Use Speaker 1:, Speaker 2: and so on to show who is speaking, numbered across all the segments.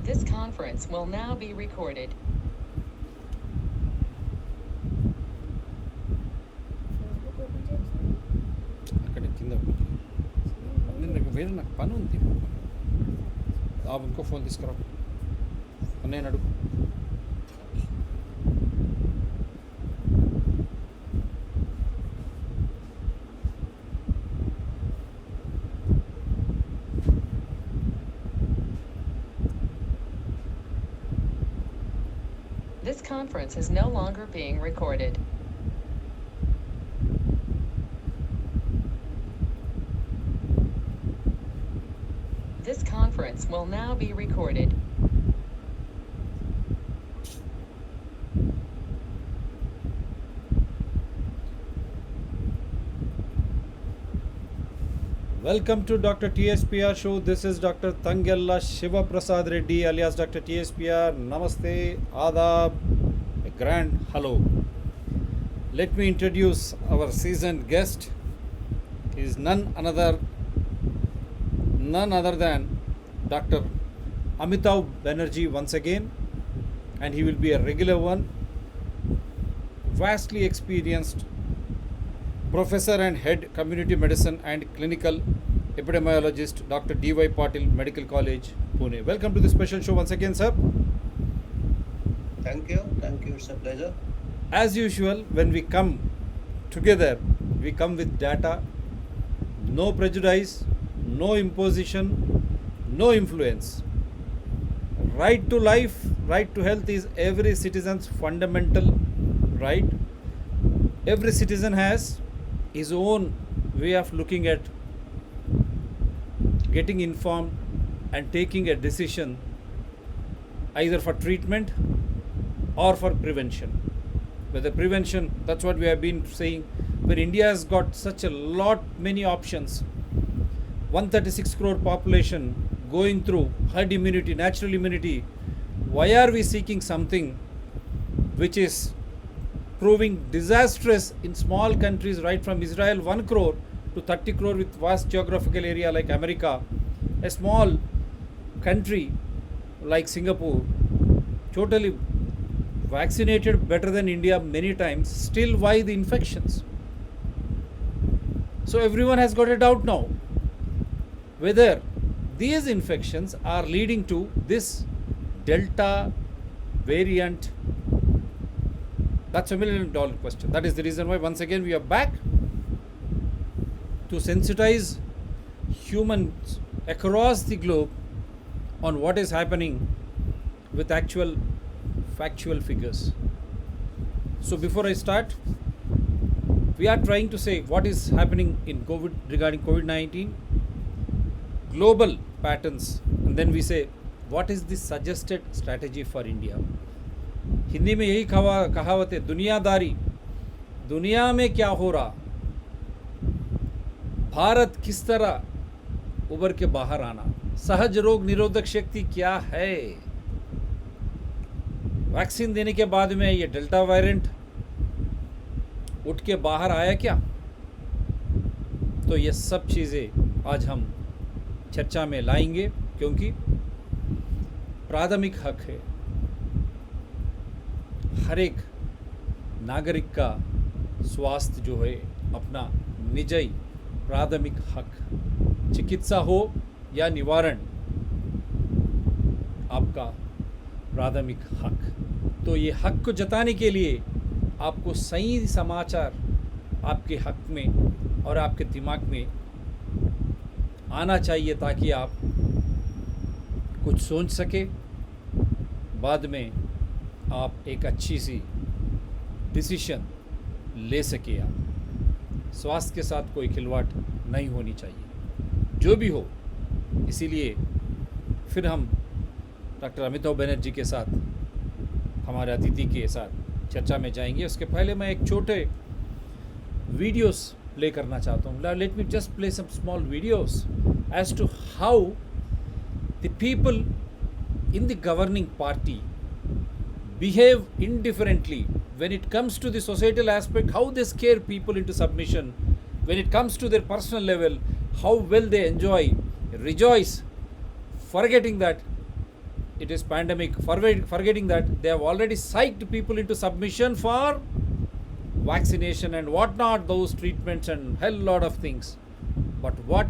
Speaker 1: This conference will now be recorded.
Speaker 2: అక్కడ కింద నాకు వేరే నాకు పని ఉంది ఇంకో ఫోన్ తీసుకురా నేను అడుగు
Speaker 1: This conference is no longer being recorded. This conference will now be recorded.
Speaker 2: Welcome to Dr. TSPR show. This is Dr. Tangella Shiva Prasad Reddy alias Dr. TSPR. Namaste, Adab, a grand hello. Let me introduce our seasoned guest. He is none other than Dr. Amitav Banerjee once again, and he will be a regular one. Vastly experienced Professor and Head Community Medicine and Clinical Epidemiologist, Dr. D.Y. Patil, Medical College, Pune. Welcome to the special show once again, sir.
Speaker 3: Thank you, it's a pleasure.
Speaker 2: As usual, when we come together, we come with data, no prejudice, no imposition, no influence. Right to life, right to health is every citizen's fundamental right. Every citizen has his own way of looking at getting informed and taking a decision either for treatment or for prevention. Whether prevention, that's what we have been saying, where India has got such a lot, many options. 136 crore population going through herd immunity, natural immunity. Why are we seeking something which is proving disastrous in small countries right from Israel 1 crore to 30 crore with vast geographical area like America, a small country like Singapore, totally vaccinated better than India many times, still why the infections? So everyone has got a doubt now whether these infections are leading to this Delta variant. That's $1 million question. That is the reason why once again we are back to sensitize humans across the globe on what is happening with actual factual figures. So before I start, we are trying to say what is happening in COVID regarding COVID-19, global patterns, and then we say what is the suggested strategy for India. Hindi में यही कहावत है, दुनियादारी, दुनिया में क्या हो रहा, भारत किस तरह उभर के बाहर आना, सहज रोग निरोधक शक्ति क्या है, वैक्सीन देने के बाद में ये डेल्टा वेरिएंट उठ के बाहर आया क्या. तो ये सब चीज़ें आज हम चर्चा में लाएंगे क्योंकि प्राथमिक हक है हर एक नागरिक का स्वास्थ्य जो है अपना निजी प्राथमिक हक, चिकित्सा हो या निवारण, आपका प्राथमिक हक. तो ये हक को जताने के लिए आपको सही समाचार आपके हक में और आपके दिमाग में आना चाहिए ताकि आप कुछ सोच सके, बाद में आप एक अच्छी सी डिसीजन ले सके. आप स्वास्थ्य के साथ कोई खिलवाड़ नहीं होनी चाहिए, जो भी हो. इसीलिए फिर हम डॉक्टर अमिताभ बनर्जी के साथ, हमारे अतिथि के साथ चर्चा में जाएंगे. उसके पहले मैं एक छोटे वीडियोस प्ले करना चाहता हूँ. Let me just play some small videos as to how the people in the governing party behave indifferently when it comes to the societal aspect, how they scare people into submission, when it comes to their personal level, how well they enjoy, rejoice, forgetting that it is pandemic, forgetting that they have already psyched people into submission for vaccination and whatnot, those treatments and hell lot of things. But what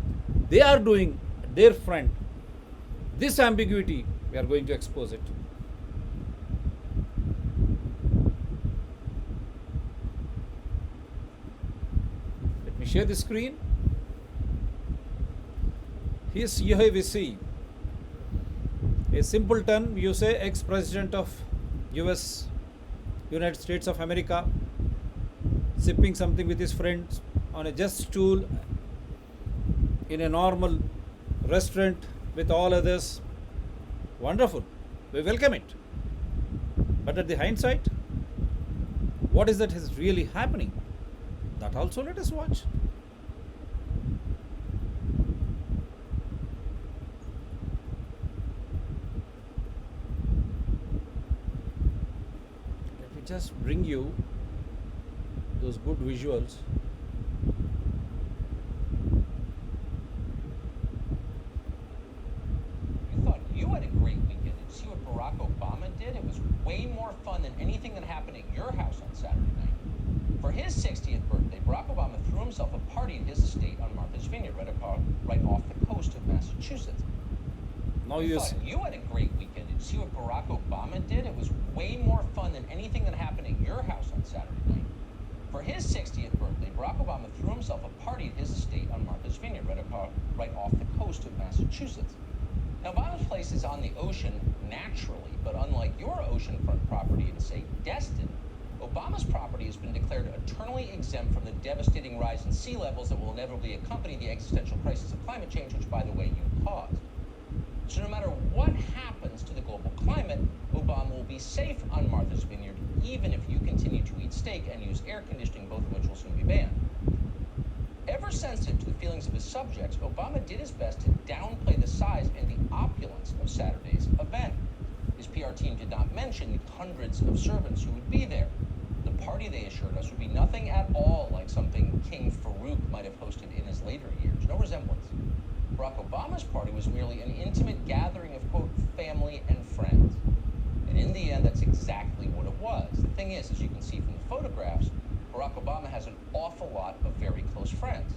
Speaker 2: they are doing, their front, this ambiguity, we are going to expose it. Let me share the screen. Here we see a simpleton, you say, ex-president of United States of America, sipping something with his friends on a just stool in a normal restaurant with all others. Wonderful. We welcome it. But at the hindsight, what is that is really happening? That also let us watch. Let me just bring you those good visuals.
Speaker 3: You thought you had a great weekend. Did you see what Barack Obama did? It was way more fun than anything that happened at your house on Saturday night. For his 60th birthday, Barack Obama threw himself a party in his estate on Martha's Vineyard, right off the coast of Massachusetts.
Speaker 2: Now
Speaker 3: You
Speaker 2: you
Speaker 3: thought you had a great weekend. Did you see what Barack Obama did? It was way more fun than anything that happened at your house on Saturday night. For his 60th birthday, Barack Obama threw himself a party at his estate on Martha's Vineyard, right off the coast of Massachusetts. Now, Obama's place is on the ocean naturally, but unlike your oceanfront property in, say, Destin, Obama's property has been declared eternally exempt from the devastating rise in sea levels that will inevitably accompany the existential crisis of climate change, which, by the way, you caused. So no matter what happens to the global climate, Obama will be safe on Martha's Vineyard, even if you continue to eat steak and use air conditioning, both of which will soon be banned. Ever sensitive to the feelings of his subjects, Obama did his best to downplay the size and the opulence of Saturday's event. His PR team did not mention the hundreds of servants who would be there. The party, they assured us, would be nothing at all like something King Farouk might have hosted in his later years. No resemblance. Barack Obama's party was merely an intimate gathering of, quote, family and friends. And in the end, that's exactly what it was. The thing is, as you can see from the photographs, Barack Obama has an awful lot of very close friends.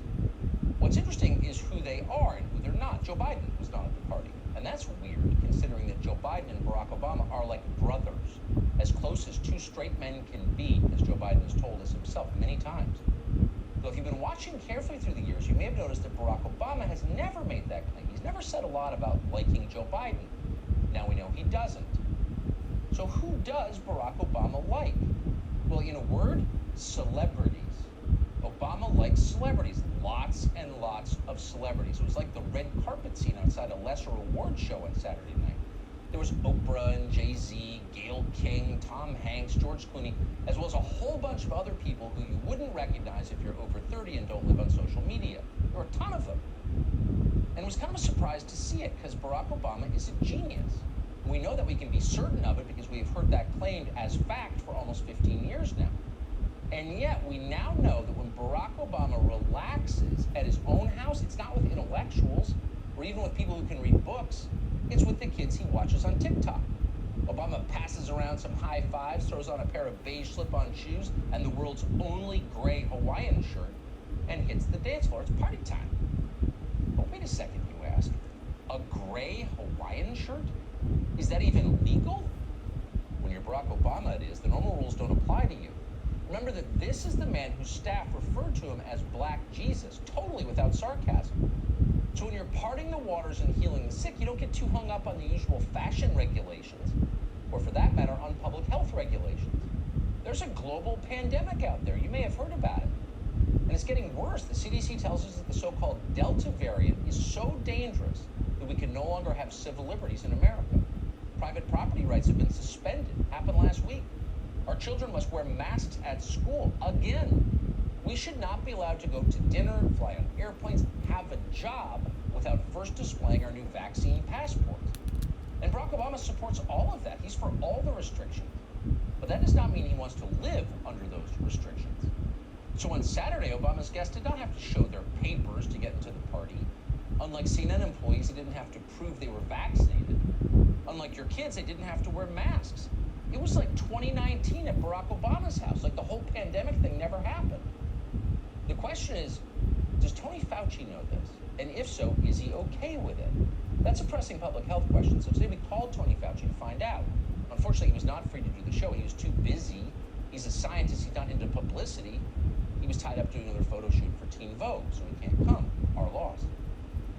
Speaker 3: What's interesting is who they are and who they're not. Joe Biden was not at the party. And that's weird, considering that Joe Biden and Barack Obama are like brothers, as close as two straight men can be, as Joe Biden has told us himself many times. Though if you've been watching carefully through the years, you may have noticed that Barack Obama has never made that claim. He's never said a lot about liking Joe Biden. Now we know he doesn't. So who does Barack Obama like? Well, in a word, celebrities. Obama likes celebrities. Lots and lots of celebrities. It was like the red carpet scene outside a lesser award show on Saturday night. There was Oprah and Jay-Z, Gayle King, Tom Hanks, George Clooney, as well as a whole bunch of other people who you wouldn't recognize if you're over 30 and don't live on social media. There were a ton of them. And it was kind of a surprise to see it because Barack Obama is a genius. We know that we can be certain of it because we have heard that claimed as fact for almost 15 years now. And yet we now know that when Barack Obama relaxes at his own house, it's not with intellectuals or even with people who can read books. It's with the kids he watches on TikTok. Obama passes around some high fives, throws on a pair of beige slip-on shoes and the world's only gray Hawaiian shirt, and hits the dance floor. It's party time. But wait a second, you ask. A gray Hawaiian shirt? Is that even legal? When you're Barack Obama, it is. The normal rules don't apply to you. Remember that this is the man whose staff referred to him as Black Jesus, totally without sarcasm. So when you're parting the waters and healing the sick, you don't get too hung up on the usual fashion regulations, or for that matter, on public health regulations. There's a global pandemic out there. You may have heard about it. And it's getting worse. The CDC tells us that the so-called Delta variant is so dangerous that we can no longer have civil liberties in America. Private property rights have been suspended. Happened last week. Our children must wear masks at school again. We should not be allowed to go to dinner, fly on airplanes, have a job without first displaying our new vaccine passports. And Barack Obama supports all of that. He's for all the restrictions. But that does not mean he wants to live under those restrictions. So on Saturday, Obama's guests did not have to show their papers to get into the party. Unlike CNN employees, he didn't have to prove they were vaccinated. Unlike your kids, they didn't have to wear masks. It was like 2019 at Barack Obama's house. Like the whole pandemic thing never happened. The question is, does Tony Fauci know this? And if so, is he okay with it? That's a pressing public health question. So today we called Tony Fauci to find out. Unfortunately, he was not free to do the show. He was too busy. He's a scientist. He's not into publicity. He was tied up doing another photo shoot for Teen Vogue, so he can't come. Our loss.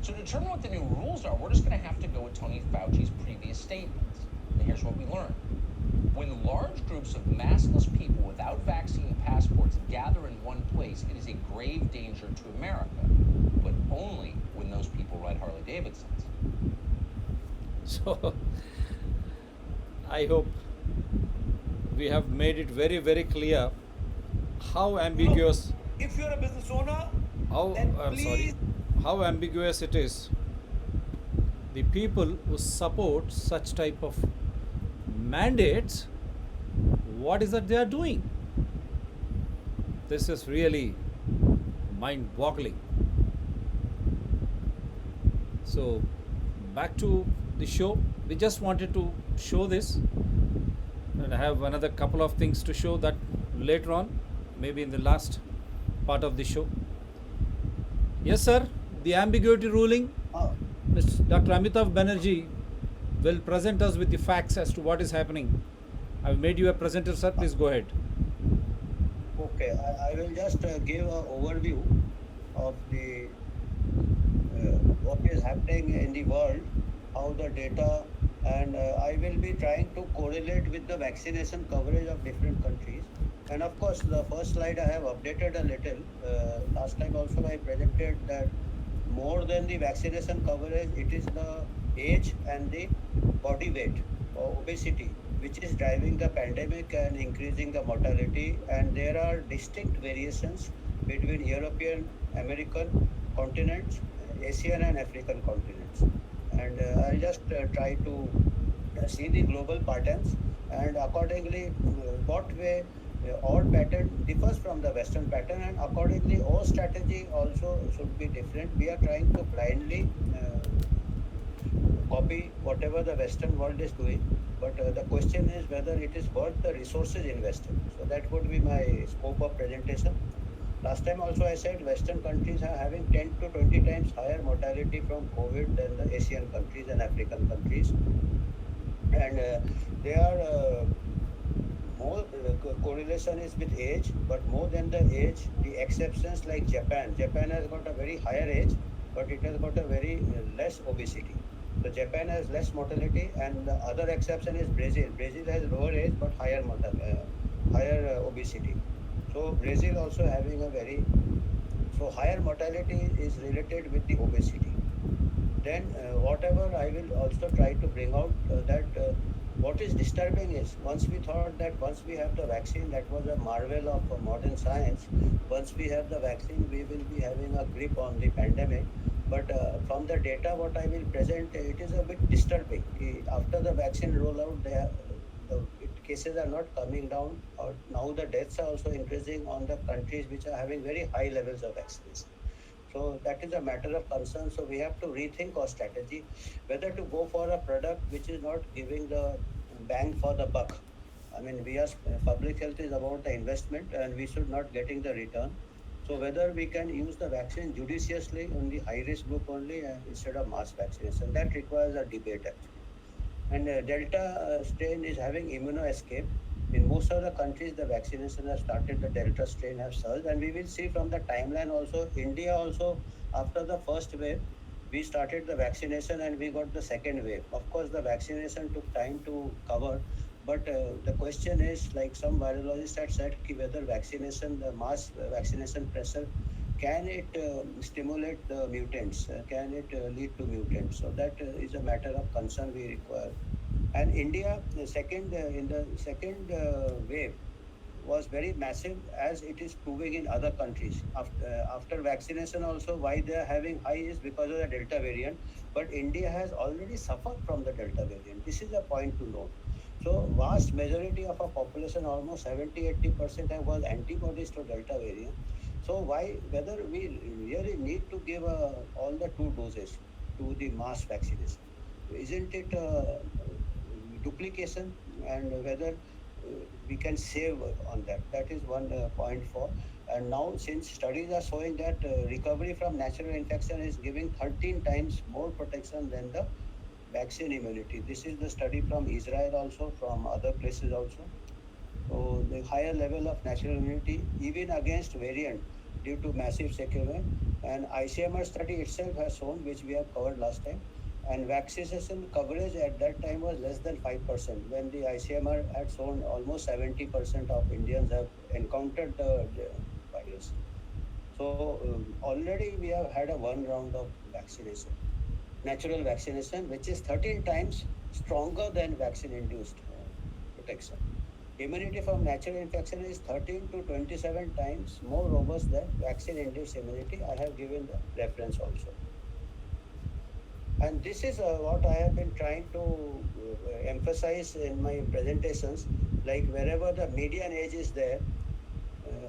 Speaker 3: So to determine what the new rules are, we're just going to have to go with Tony Fauci's previous statements. And here's what we learned. When large groups of maskless people without vaccine passports gather in one place, it is a grave danger to America, but only when those people ride Harley Davidsons.
Speaker 2: So I hope we have made it very, very clear how ambiguous,
Speaker 4: If you're a business owner,
Speaker 2: how
Speaker 4: then
Speaker 2: I'm
Speaker 4: please
Speaker 2: sorry, how ambiguous it is. The people who support such type of mandates, what is that they are doing? This is really mind-boggling. So back to the show. We just wanted to show this, and I have another couple of things to show that later on, maybe in the last part of the show. Yes, sir. The ambiguity ruling. Mr. Dr. Amitav Banerjee will present us with the facts as to what is happening. I've made you a presenter, sir. Please go ahead.
Speaker 5: Okay, I will just give an overview of the what is happening in the world, how the data, and I will be trying to correlate with the vaccination coverage of different countries. And of course, the first slide I have updated a little. Last time also I presented that more than the vaccination coverage, it is the age and the body weight or obesity which is driving the pandemic and increasing the mortality. And there are distinct variations between European, American continents, Asian and African continents. And I'll just try to see the global patterns, and accordingly what way our pattern differs from the Western pattern, and accordingly our strategy also should be different. We are trying to blindly copy whatever the Western world is doing, but the question is whether it is worth the resources invested. So that would be my scope of presentation. Last time also I said Western countries are having 10 to 20 times higher mortality from COVID than the Asian countries and African countries, and they are more correlation is with age, but more than the age, the exceptions like Japan. Japan has got a very higher age, but it has got a very less obesity. So Japan has less mortality, and the other exception is Brazil. Brazil has lower age but higher obesity. So Brazil also having a very higher mortality is related with the obesity. Then whatever I will also try to bring out that what is disturbing is once we thought that once we have the vaccine, that was a marvel of modern science. Once we have the vaccine, we will be having a grip on the pandemic. But from the data, what I will present, it is a bit disturbing. After the vaccine rollout, the cases are not coming down. Or now the deaths are also increasing on the countries which are having very high levels of vaccination. So that is a matter of concern. So we have to rethink our strategy, whether to go for a product which is not giving the bang for the buck. I mean, public health is about the investment, and we should not getting the return. So whether we can use the vaccine judiciously on the high risk group only instead of mass vaccination, that requires a debate actually. And Delta strain is having immunoescape. In most of the countries, the vaccination has started, the Delta strain has surged, and we will see from the timeline also, India also, after the first wave, we started the vaccination and we got the second wave. Of course, the vaccination took time to cover, but the question is, like some virologists had said, whether vaccination, the mass vaccination pressure, can it stimulate the mutants? Can it lead to mutants? So that is a matter of concern we require. And India, in the second wave, was very massive, as it is proving in other countries. After vaccination also, why they are having high is because of the Delta variant. But India has already suffered from the Delta variant. This is a point to note. So vast majority of our population, almost 70-80% was antibodies to Delta variant. So whether we really need to give all the 2 doses to the mass vaccination? isn't it duplication, and whether we can save on that. That is one point for. And now, since studies are showing that recovery from natural infection is giving 13 times more protection than the vaccine immunity. This is the study from Israel also, from other places also. So the higher level of natural immunity, even against variant, due to massive sequelae. And ICMR study itself has shown, which we have covered last time, and vaccination coverage at that time was less than 5%, when the ICMR had shown almost 70% of Indians have encountered the virus. So already we have had a one round of vaccination, natural vaccination, which is 13 times stronger than vaccine-induced protection. Immunity from natural infection is 13 to 27 times more robust than vaccine-induced immunity. I have given the reference also. And this is what I have been trying to emphasize in my presentations, like wherever the median age is there,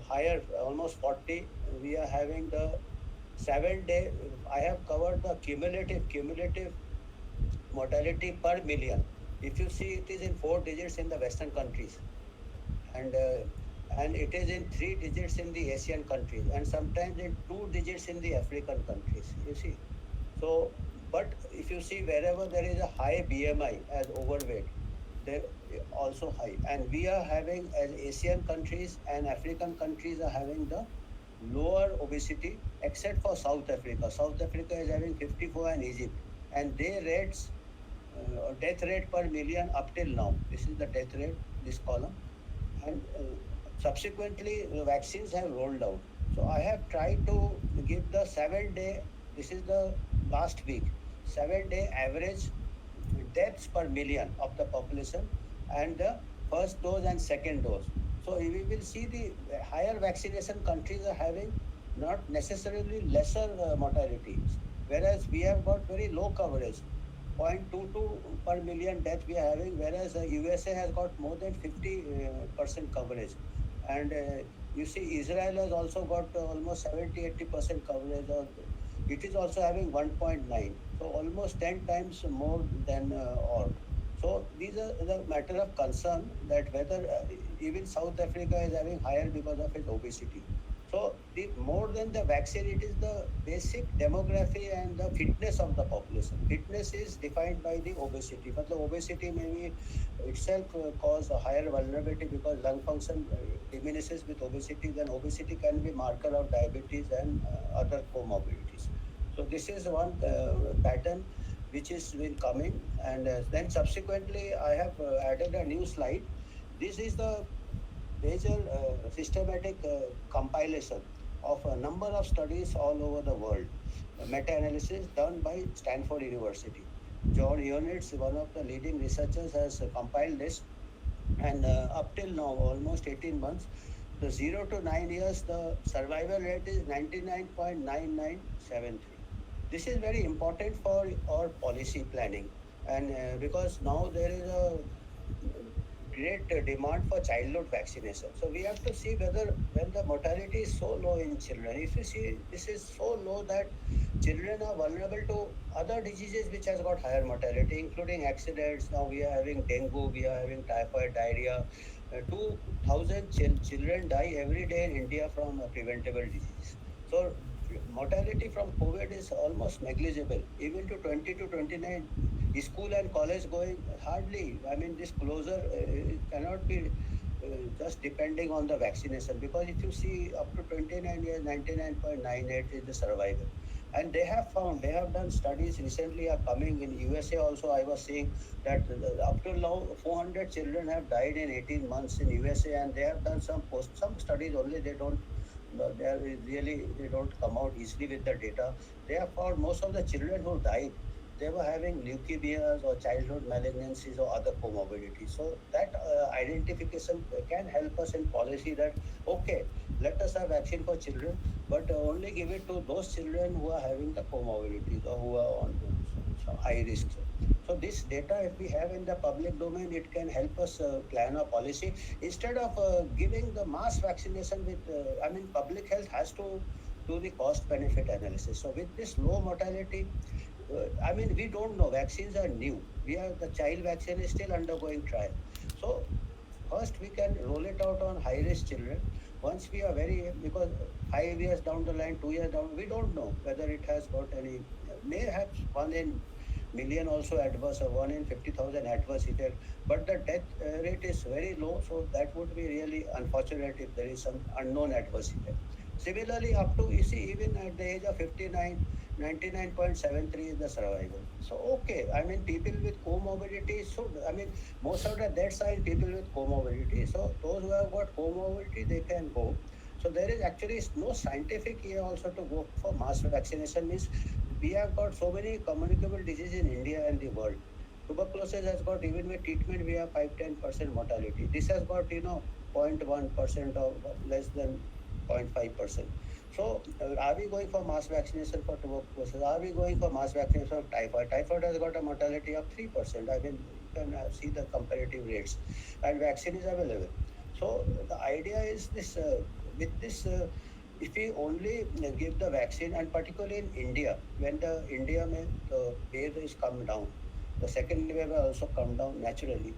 Speaker 5: higher, almost 40, we are having the 7-day, I have covered the cumulative mortality per million. If you see, it is in 4 digits in the Western countries, and it is in 3 digits in the Asian countries, and sometimes in 2 digits in the African countries. You see, so but if you see, wherever there is a high BMI as overweight, they also high, and we are having, as Asian countries and African countries are having the lower obesity, except for South Africa. South Africa is having 54, and Egypt, and their rates, death rate per million up till now. This is the death rate, this column, and subsequently the vaccines have rolled out. So I have tried to give the 7-day. This is the last week, 7-day average deaths per million of the population, and the first dose and second dose. So we will see the higher vaccination countries are having not necessarily lesser mortality, whereas we have got very low coverage, 0.22 per million death we are having, whereas USA has got more than 50% coverage. And you see, Israel has also got almost 70-80% coverage, or it is also having 1.9, so almost 10 times more than all. So these are the matter of concern, that whether even South Africa is having higher because of its obesity. So the more than the vaccine, it is the basic demography and the fitness of the population. Fitness is defined by the obesity, but the obesity may be itself cause a higher vulnerability, because lung function diminishes with obesity. Then obesity can be marker of diabetes and other comorbidities. So this is one pattern which is been coming, and then subsequently I have added a new slide. This is the major systematic compilation of a number of studies all over the world, meta-analysis done by Stanford University. John Ionitz, one of the leading researchers, has compiled this, and up till now, almost 18 months, the 0 to 9 years, the survival rate is 99.9973. This is very important for our policy planning, and because now there is a great demand for childhood vaccination. So we have to see whether, when the mortality is so low in children, if you see this is so low that children are vulnerable to other diseases which has got higher mortality, including accidents. Now we are having dengue, we are having typhoid, diarrhea. 2,000 children die every day in India from preventable diseases. So mortality from COVID is almost negligible. Even to 20 to 29, school and college going, hardly. I mean, this closure cannot be just depending on the vaccination, because if you see up to 29 years, 99.98 is the survival. And they have found, they have done studies recently are coming in USA also. I was seeing that up to now 400 children have died in 18 months in USA, and they have done some studies only. They don't, they are really, they don't come out easily with the data. They have found most of the children who died, they were having leukemias or childhood malignancies or other comorbidities. So that identification can help us in policy, that okay, let us have vaccine for children, but only give it to those children who are having the comorbidities or who are on high risk. So this data, if we have in the public domain, it can help us plan a policy, instead of giving the mass vaccination with, I mean, public health has to do the cost benefit analysis. So with this low mortality, I mean, we don't know. Vaccines are new. The child vaccine is still undergoing trial. So first we can roll it out on high risk children. Once we are because 5 years down the line, 2 years down, we don't know whether it has got any, may have one in million also adverse or one in 50,000 adverse effect. But the death rate is very low, so that would be really unfortunate if there is some unknown adverse effect. Similarly, up to, you see, even at the age of 59, 99.73 is the survival. So, okay, I mean, people with comorbidity should, I mean, most of the deaths are in people with comorbidity. So, those who have got comorbidity, they can go. So, there is actually no scientific here also to go for mass vaccination. Means we have got so many communicable diseases in India and the world. Tuberculosis has got, even with treatment, we have 5-10% mortality. This has got, 0.1% or less than 0.5%. So, are we going for mass vaccination for tuberculosis? Are we going for mass vaccination of typhoid? Typhoid has got a mortality of 3%. I mean, you can see the comparative rates, and vaccine is available. So, the idea is this: with this, if we only give the vaccine, and particularly in India, when the wave is come down, the second wave will also come down naturally.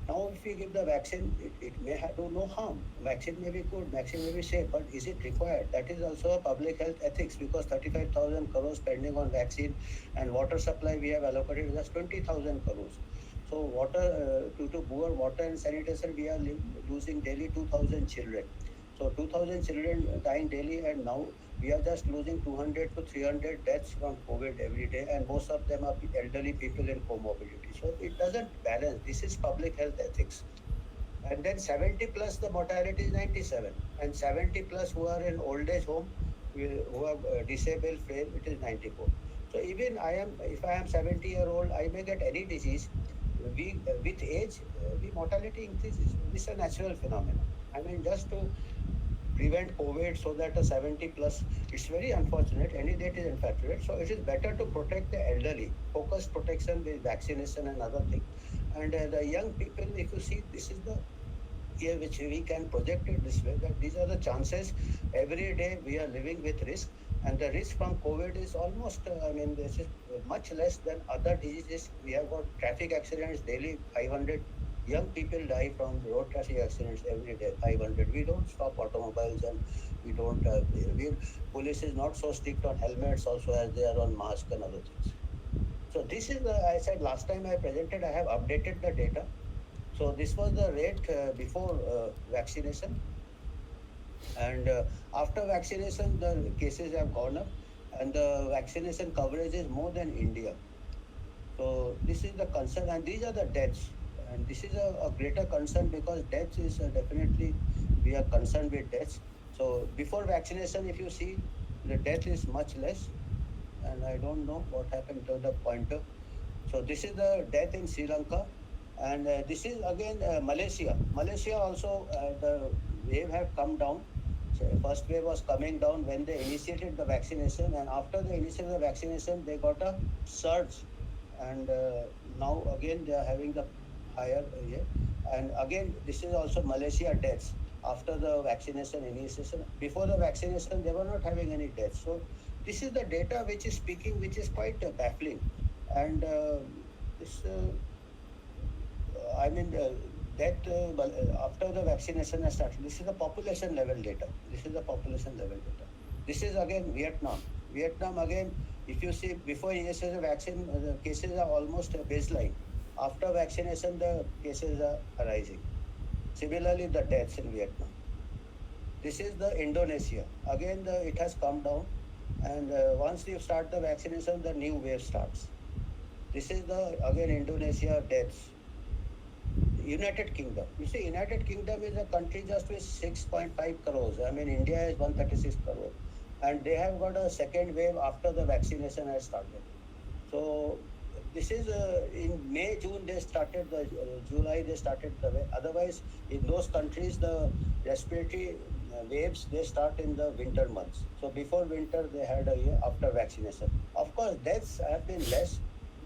Speaker 5: Now, if we give the vaccine, it may do no harm. Vaccine may be good, vaccine may be safe, but is it required? That is also a public health ethics, because 35,000 crores spending on vaccine, and water supply we have allocated just 20,000 crores. So water, due to poor water and sanitation, we are losing daily 2,000 children. So 2,000 children dying daily, and now we are just losing 200 to 300 deaths from COVID every day, and most of them are elderly people in comorbidity. So it doesn't balance. This is public health ethics. And then 70 plus, the mortality is 97, and 70 plus who are in old age home, who are disabled frame, it is 94. So even if I am 70-year-old, I may get any disease. With age, the mortality increases. This is a natural phenomenon. I mean, just to prevent COVID, so that a 70 plus, it's very unfortunate. Any date is unfortunate. So it is better to protect the elderly, focused protection with vaccination and other things. And the young people, if you see, this is the year which we can project it this way, that these are the chances. Every day we are living with risk, and the risk from COVID is almost, this is much less than other diseases. We have got traffic accidents daily, 500 young people die from road traffic accidents every day, 500. We don't stop automobiles, and we don't, police is not so strict on helmets also as they are on mask and other things. So this is, I said last time I presented, I have updated the data. So this was the rate before vaccination, and after vaccination, the cases have gone up, and the vaccination coverage is more than India. So this is the concern, and these are the deaths, and this is a greater concern, because deaths is definitely, we are concerned with deaths. So before vaccination, if you see, the death is much less, and I don't know what happened to the pointer. So this is the death in Sri Lanka, and this is again Malaysia. Malaysia also, the wave have come down. So first wave was coming down when they initiated the vaccination, and after they initiated the vaccination, they got a surge, and now again they are having the higher year. And again, this is also Malaysia deaths after the vaccination initiation. Before the vaccination, they were not having any deaths. So this is the data which is speaking, which is quite baffling. And this, that after the vaccination has started, this is the population level data. This is the population level data. This is again Vietnam. Vietnam again, if you see, before initiation of vaccine, the cases are almost baseline. After vaccination, the cases are rising. Similarly, the deaths in Vietnam. This is the Indonesia. Again, it has come down, and once you start the vaccination, the new wave starts. This is the, again, Indonesia deaths. United Kingdom. You see, United Kingdom is a country just with 6.5 crores. I mean, India is 136 crores. And they have got a second wave after the vaccination has started. So this is in May, June they started the July they started the wave. Otherwise, in those countries, the respiratory waves, they start in the winter months. So before winter, they had a year after vaccination. Of course, deaths have been less.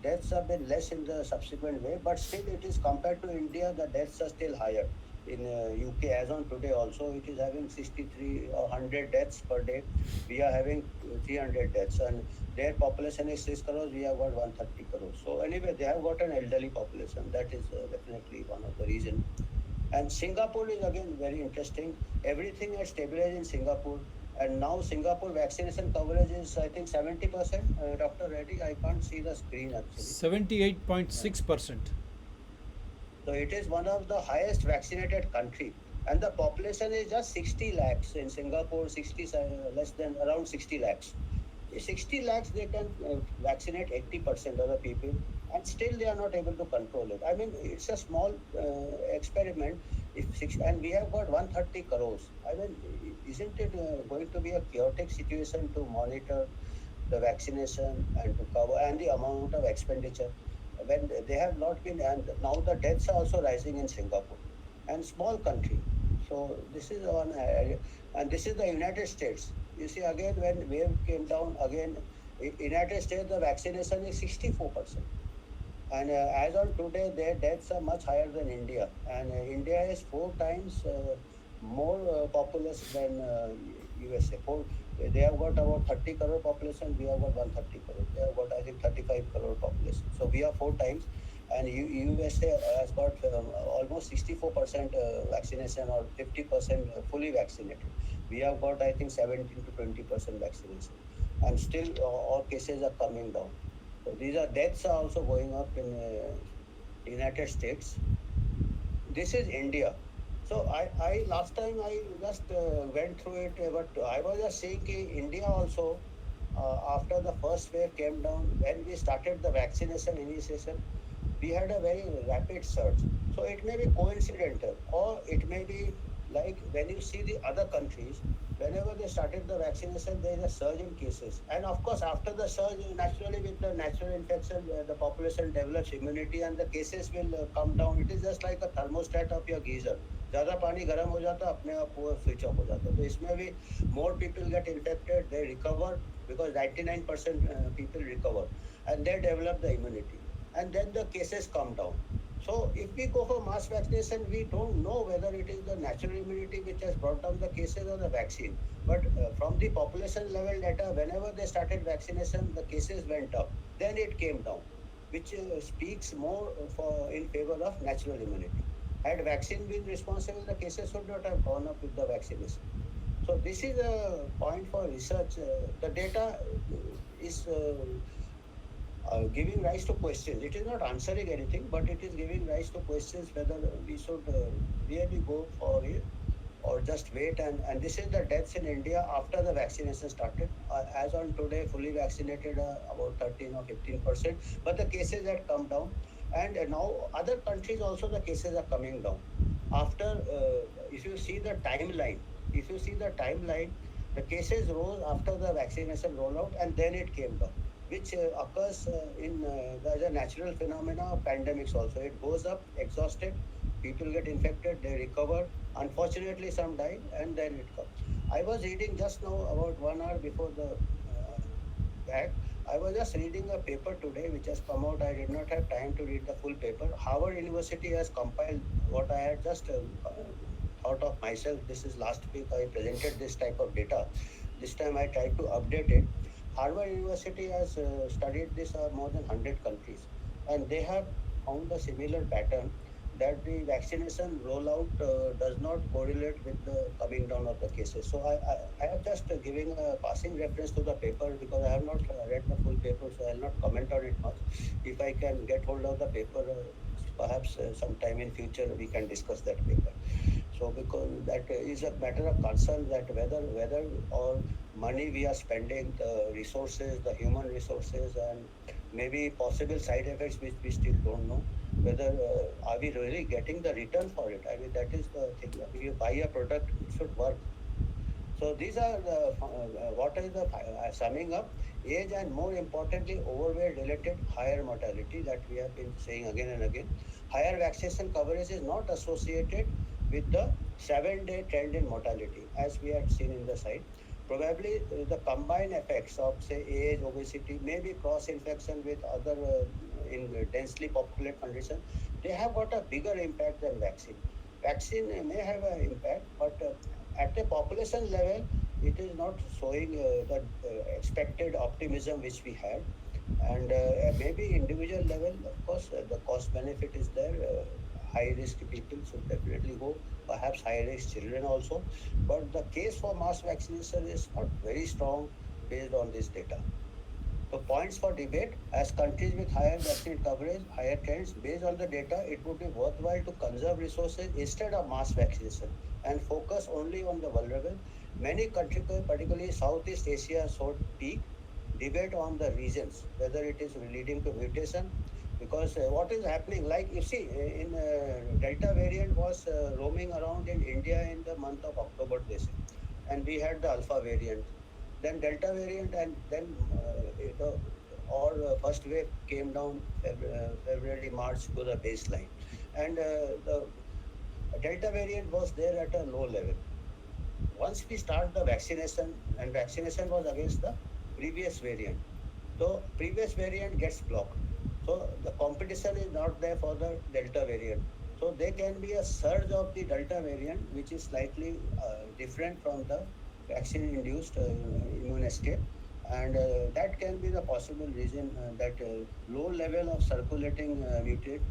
Speaker 5: Deaths have been less in the subsequent wave, but still it is, compared to India, the deaths are still higher. In UK, as on today, also it is having 63 or 100 deaths per day. We are having 300 deaths, and their population is 6 crores. We have got 130 crores. So anyway, they have got an elderly population. That is definitely one of the reasons. And Singapore is again very interesting. Everything has stabilized in Singapore. And now Singapore vaccination coverage is, I think, 70%. Dr. Reddy, I can't see the screen actually.
Speaker 2: 78.6%.
Speaker 5: So it is one of the highest vaccinated country. And the population is just 60 lakhs in Singapore, 60 less than around 60 lakhs. 60 lakhs they can vaccinate 80% of the people, and still they are not able to control it. I mean, it's a small experiment. And we have got 130 crores. I mean, isn't it going to be a chaotic situation to monitor the vaccination and to cover and the amount of expenditure when they have not been, and now the deaths are also rising in Singapore and small country. So this is one area. And this is the United States. You see, again, when wave came down again, United States the vaccination is 64%. And as on today, their deaths are much higher than India. And India is 4 times more populous than USA. They have got about 30 crore population. We have got 130 crore. They have got, I think, 35 crore population. So we are 4 times. And USA has got almost 64% vaccination, or 50% fully vaccinated. We have got, I think, 17 to 20% vaccination. And still all cases are coming down. So these are deaths are also going up in United States. This is India. So I last time I just went through it, but I was just saying that India also, after the first wave came down, when we started the vaccination initiation, we had a very rapid surge. So it may be coincidental, or it may be like when you see the other countries, whenever they started the vaccination, there is a surge in cases. And of course, after the surge, naturally with the natural infection, the population develops immunity and the cases will come down. It is just like a thermostat of your geyser. ज़्यादा पानी गर्म हो जाता अपने आप वो switch off हो जाता. तो इसमें भी more people get infected, they recover because 99% people recover, and they develop the immunity, and then the cases come down. So if we go for mass vaccination, we don't know whether it is the natural immunity which has brought down the cases or the vaccine. But from the population level data, whenever they started vaccination, the cases went up. Then it came down, which speaks more in favor of natural immunity. Had vaccine been responsible, the cases would not have gone up with the vaccination. So this is a point for research. The data is giving rise to questions. It is not answering anything, but it is giving rise to questions whether we should really go for it or just wait. And this is the deaths in India after the vaccination started. As on today, fully vaccinated about 13 or 15%, but the cases had come down. And now other countries also the cases are coming down. After, if you see the timeline, the cases rose after the vaccination rollout, and then it came down, which occurs as a natural phenomena of pandemics also. It goes up, exhausted, people get infected, they recover. Unfortunately, some die, and then it comes. I was reading just now, about 1 hour before the back, I was just reading a paper today which has come out. I did not have time to read the full paper. Harvard University has compiled what I had just thought of myself. This is last week I presented this type of data. This time I tried to update it. Harvard University has studied this more than 100 countries, and they have found a similar pattern that the vaccination rollout does not correlate with the coming down of the cases. So I have just giving a passing reference to the paper because I have not read the full paper, so I will not comment on it much. If I can get hold of the paper, perhaps sometime in future we can discuss that paper. So because that is a matter of concern, that whether or money we are spending, the resources, the human resources, and maybe possible side effects which we still don't know, whether are we really getting the return for it. I mean, that is the thing. If you buy a product, it should work. So these are the what is the summing up: age, and more importantly, overweight related higher mortality that we have been saying again and again. Higher vaccination coverage is not associated with the 7-day trend in mortality, as we had seen in the site. Probably the combined effects of, say, age, obesity, maybe cross infection with other in densely populated conditions, they have got a bigger impact than vaccine. vaccine may have an impact, but at a population level, it is not showing the expected optimism which we had. And maybe individual level, of course, the cost benefit is there. High risk people should definitely go, perhaps high risk children also. But the case for mass vaccination is not very strong based on this data. So points for debate: as countries with higher vaccine coverage, higher trends, based on the data, it would be worthwhile to conserve resources instead of mass vaccination and focus only on the vulnerable. Many countries, particularly Southeast Asia, saw peak debate on the reasons, whether it is leading to mutation. Because what is happening, like you see, in Delta variant was roaming around in India in the month of October, they say, and we had the Alpha variant, then Delta variant, and then all first wave came down February, March to the baseline, and the Delta variant was there at a low level. Once we start the vaccination, and vaccination was against the previous variant, so previous variant gets blocked. So the competition is not there for the Delta variant. So there can be a surge of the Delta variant, which is slightly different from the vaccine-induced immune escape. And that can be the possible reason that low level of circulating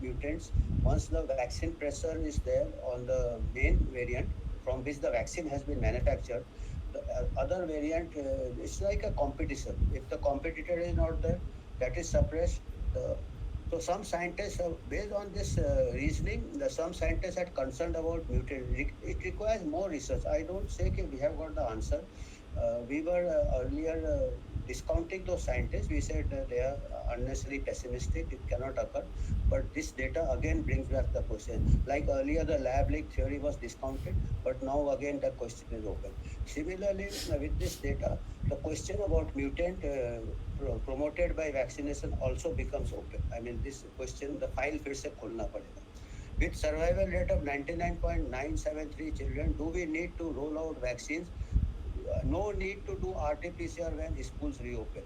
Speaker 5: mutants, once the vaccine pressure is there on the main variant from which the vaccine has been manufactured, the other variant, it's like a competition. If the competitor is not there, that is suppressed. The, so some scientists, based on this reasoning, some scientists had concerned about mutation. It requires more research. I don't say that we have got the answer. We were earlier discounting those scientists. We said they are unnecessarily pessimistic, it cannot occur. But this data again brings back the question. Like earlier, the lab leak theory was discounted, but now again the question is open. Similarly, with this data, the question about mutant promoted by vaccination also becomes open. I mean, this question, the file फिर से खोलना पड़ेगा. With survival rate of 99.973 children, do we need to roll out vaccines? No need to do RT-PCR when schools reopen.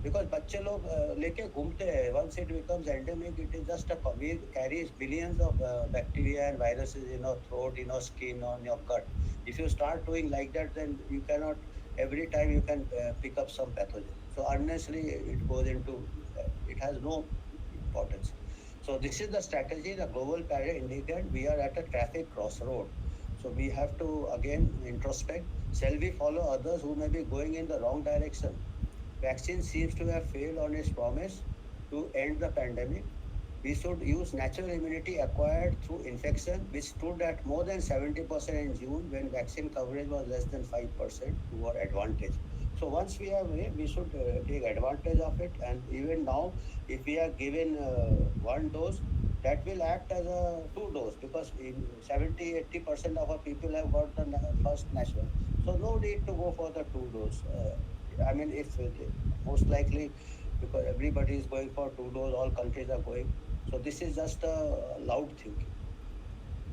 Speaker 5: Because बच्चे लोग लेके घूमते हैं. Once it becomes endemic, it is just we carries billions of bacteria and viruses in our throat, in our skin, on your gut. If you start doing like that, then you cannot, every time you can pick up some pathogen. So unnecessarily it goes into, it has no importance. So this is the strategy, the global paradigm indicate we are at a traffic crossroad. So we have to again introspect. Shall we follow others who may be going in the wrong direction? Vaccine seems to have failed on its promise to end the pandemic. We should use natural immunity acquired through infection, which stood at more than 70% in June when vaccine coverage was less than 5% to our advantage. So once we have, we should take advantage of it. And even now, if we are given one dose, that will act as a two dose, because in 70-80% of our people have got the first national. So no need to go for the two dose. I mean, if most likely, because everybody is going for two dose, all countries are going. So this is just a loud thinking.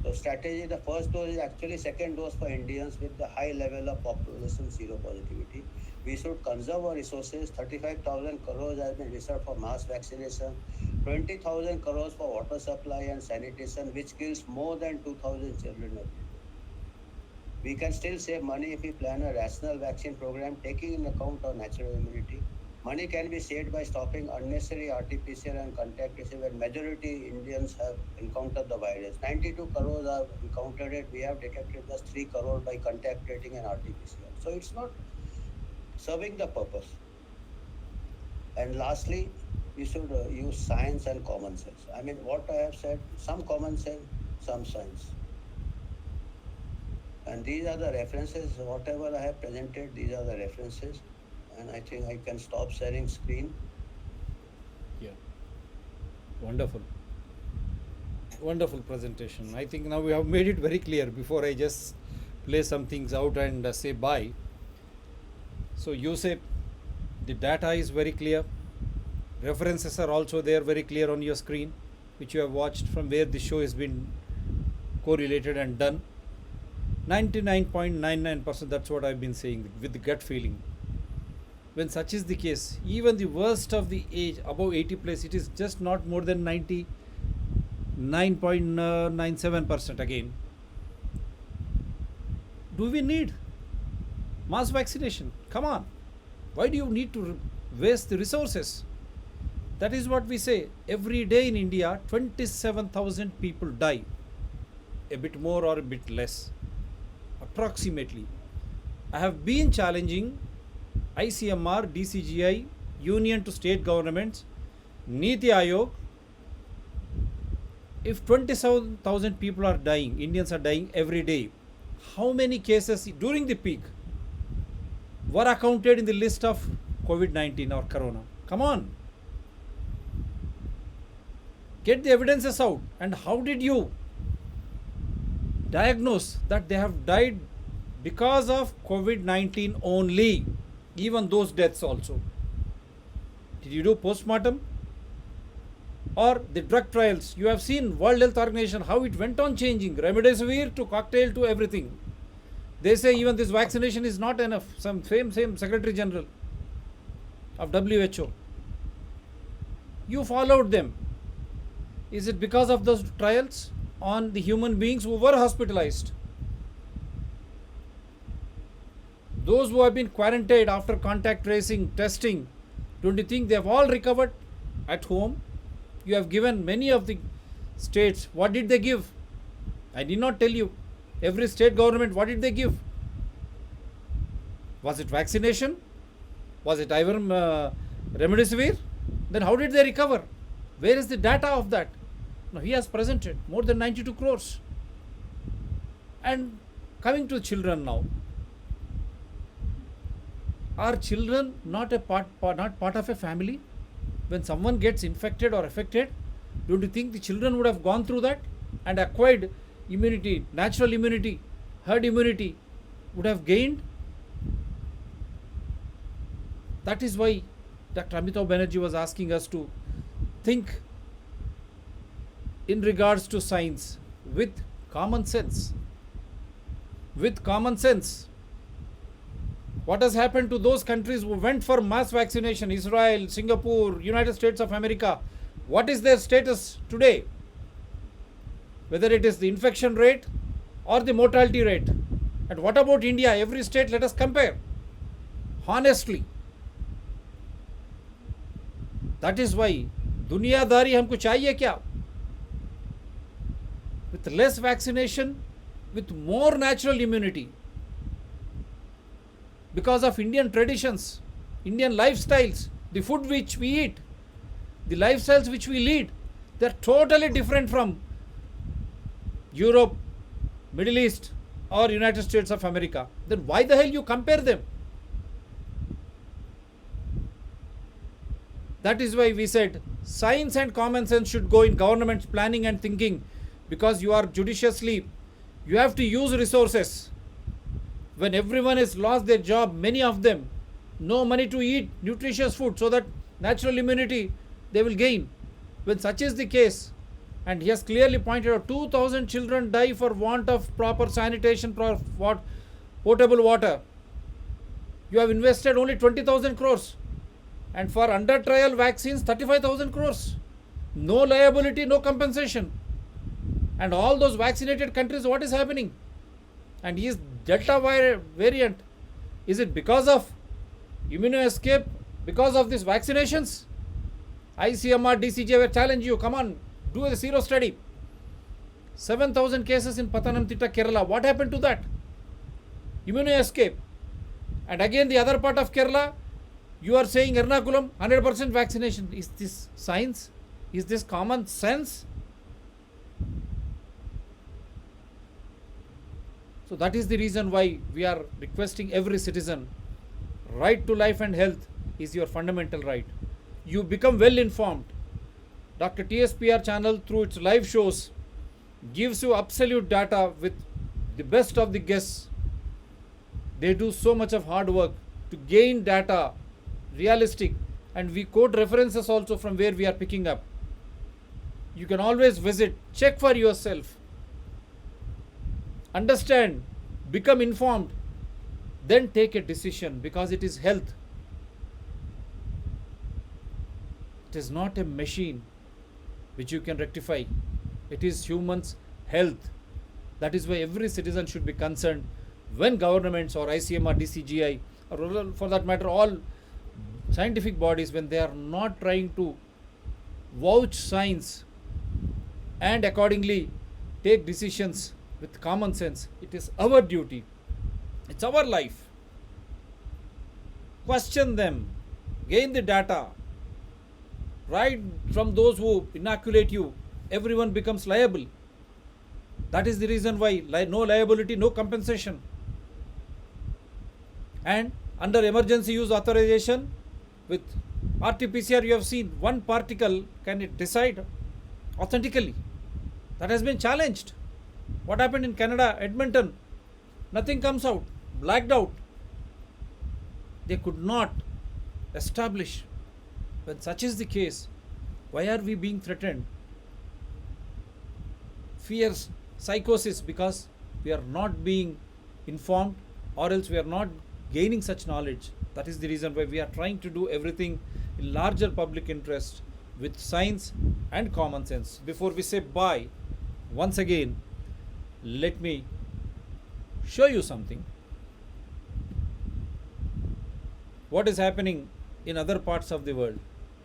Speaker 5: So strategy, the first dose is actually second dose for Indians with the high level of population seropositivity. We should conserve our resources. 35,000 crores has been reserved for mass vaccination, 20,000 crores for water supply and sanitation, which kills more than 2,000 children every day. We can still save money if we plan a rational vaccine program taking in account our natural immunity. Money can be saved by stopping unnecessary RT-PCR and contact tracing when majority Indians have encountered the virus. 92 crores have encountered it. We have detected just 3 crores by contact tracing and RT-PCR. So it's not serving the purpose. And lastly, we should use science and common sense. I mean, what I have said, some common sense, some science. And these are the references, whatever I have presented, these are the references. And I think I can stop sharing screen.
Speaker 2: Yeah. Wonderful. Wonderful presentation. I think now we have made it very clear. Before I just play some things out and say bye. So you say the data is very clear. References are also there very clear on your screen, which you have watched from where the show has been correlated and done. 99.99%, that's what I've been saying with the gut feeling. When such is the case, even the worst of the age, above 80 plus, it is just not more than 99.97% again. do we need mass vaccination? Come on. Why do you need to waste the resources? That is what we say. Every day in India, 27,000 people die. A bit more or a bit less, approximately. I have been challenging ICMR, DCGI, union to state governments, Niti Aayog. If 27,000 people are dying, Indians are dying every day, how many cases during the peak were accounted in the list of COVID-19 or Corona? Come on. Get the evidences out. And how did you diagnose that they have died because of COVID-19 only? Even those deaths also. Did you do post-mortem? Or the drug trials? You have seen World Health Organization, how it went on changing. Remdesivir to cocktail to everything. They say even this vaccination is not enough. Same Secretary General of WHO. You followed them. Is it because of those trials on the human beings who were hospitalized? Those who have been quarantined after contact tracing, testing, don't you think they have all recovered at home? You have given many of the states. What did they give? I did not tell you. Every state government, what did they give? Was it vaccination? Was it remdesivir? Then how did they recover? Where is the data of that? Now he has presented more than 92 crores. And coming to children now. Are children not part of a family? When someone gets infected or affected, don't you think the children would have gone through that and acquired immunity, natural immunity, herd immunity would have gained? That is why Dr. Amitabh Banerjee was asking us to think in regards to science with common sense. With common sense. What has happened to those countries who went for mass vaccination? Israel, Singapore, United States of America. What is their status today? Whether it is the infection rate or the mortality rate. And what about India? Every state, let us compare. Honestly. That is why दुनियादारी हमको चाहिए क्या? With less vaccination, with more natural immunity. Because of Indian traditions, Indian lifestyles, the food which we eat, the lifestyles which we lead, they are totally different from Europe, Middle East or United States of America. Then why the hell you compare them? That is why we said science and common sense should go in government's planning and thinking, because you are judiciously, you have to use resources. When everyone has lost their job, many of them, no money to eat nutritious food, so that natural immunity they will gain. When such is the case, and he has clearly pointed out 2,000 children die for want of proper sanitation, potable water. You have invested only 20,000 crores. And for under trial vaccines, 35,000 crores. No liability, no compensation. And all those vaccinated countries, what is happening? And he is Delta variant. Is it because of immunoescape? Because of these vaccinations? ICMR, DCGI will challenge you. Come on, do a zero study. 7,000 cases in Pathanamthitta, Kerala. What happened to that? Immunoescape. And again, the other part of Kerala, you are saying Ernakulam, 100% vaccination. Is this science? Is this common sense? So that is the reason why we are requesting every citizen, right to life and health is your fundamental right. You become well informed. Dr. TSPR channel through its live shows gives you absolute data with the best of the guests. They do so much of hard work to gain data, realistic, and we quote references also from where we are picking up. You can always visit, check for yourself. Understand, become informed, then take a decision, because it is health. It is not a machine which you can rectify. It is humans' health. That is why every citizen should be concerned when governments or ICMR, DCGI, or for that matter, all scientific bodies, when they are not trying to vouch science and accordingly take decisions with common sense, it is our duty, it's our life. Question them, gain the data. Right from those who inoculate you, everyone becomes liable. That is the reason why no liability, no compensation. And under emergency use authorization, with RT-PCR, you have seen one particle can it decide authentically. That has been challenged. What happened in Canada, Edmonton? Nothing comes out, blacked out. They could not establish. When such is the case, why are we being threatened? Fears, psychosis, because we are not being informed, or else we are not gaining such knowledge. That is the reason why we are trying to do everything in larger public interest with science and common sense. Before we say bye, once again, let me show you something. What is happening in other parts of the world?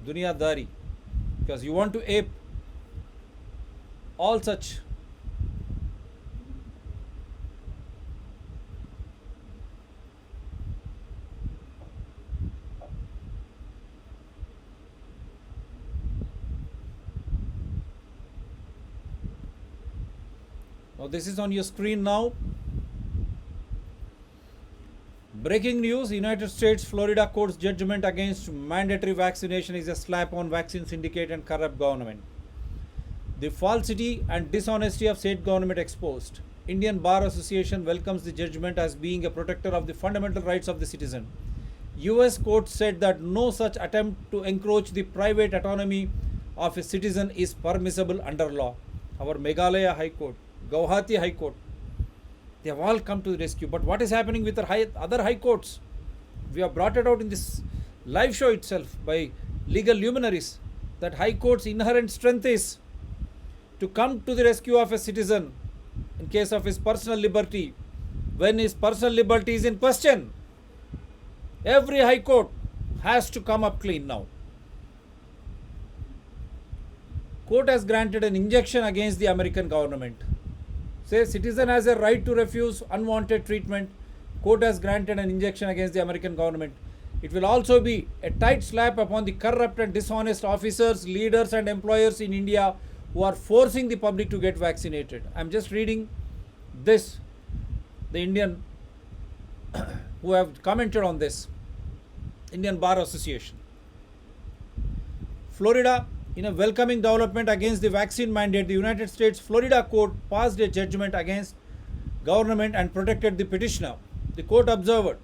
Speaker 2: Dunyadari. Because you want to ape all such now. This is on your screen now. Breaking news: United States Florida court's judgment against mandatory vaccination is a slap on vaccine syndicate and corrupt government. The falsity and dishonesty of state government exposed. Indian Bar Association welcomes the judgment as being a protector of the fundamental rights of the citizen. US court said that no such attempt to encroach the private autonomy of a citizen is permissible under law. Our Meghalaya High Court, Guwahati High Court, they have all come to the rescue. But what is happening with the other high courts? We have brought it out in this live show itself by legal luminaries that high court's inherent strength is to come to the rescue of a citizen in case of his personal liberty, when his personal liberty is in question. Every high court has to come up clean now. Court has granted an injunction against the American government. Say citizen has a right to refuse unwanted treatment. Court has granted an injunction against the American government. It will also be a tight slap upon the corrupt and dishonest officers, leaders and employers in India who are forcing the public to get vaccinated. I am just reading this, the Indian who have commented on this, Indian Bar Association. Florida, in a welcoming development against the vaccine mandate, the United States Florida court passed a judgment against government and protected the petitioner. The court observed